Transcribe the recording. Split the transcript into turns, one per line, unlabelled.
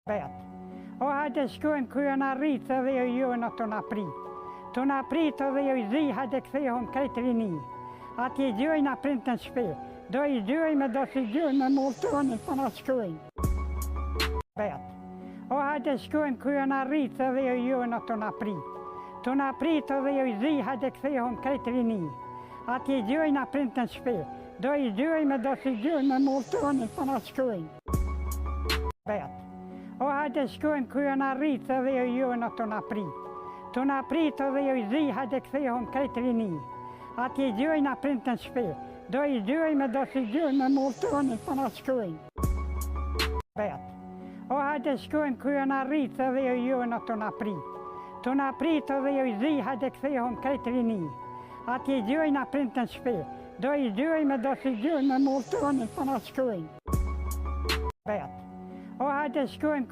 O hajde shkojmë ku janë arritë dhe jo në të në pritë. Të në pritë dhe jo i zi, hajde kthehëm krejt rini. Ati i gjoj në pritë në shpe. Do i gjojmë do si gjojmë me multoni për në shkojmë. O hajde shkojmë ku janë arritë dhe jo në të në pritë. Të në pritë dhe jo i zi, hajde kthehëm krejt rini. Ati i gjoj në pritë në shpe. Do i gjojmë do si gjojmë me multoni për në shkojmë. O hajde shkojmë ku janë arritë dhe jo në të në pritë. Të në pritë dhe jo i zi, hajde kthehëm krejt rini. Ati i gjoj në pritë në shpe. Do i gjojmë do si gjojmë me multoni për në shkojmë. O hajde shkojmë ku janë arritë dhe jo në të në pritë. Të në pritë dhe jo i zi, hajde kthehëm krejt rini. Ati i gjoj në pritë në shpe. Do i gjojmë do si gjojmë me multoni për në shkojmë. O hajde shkojmë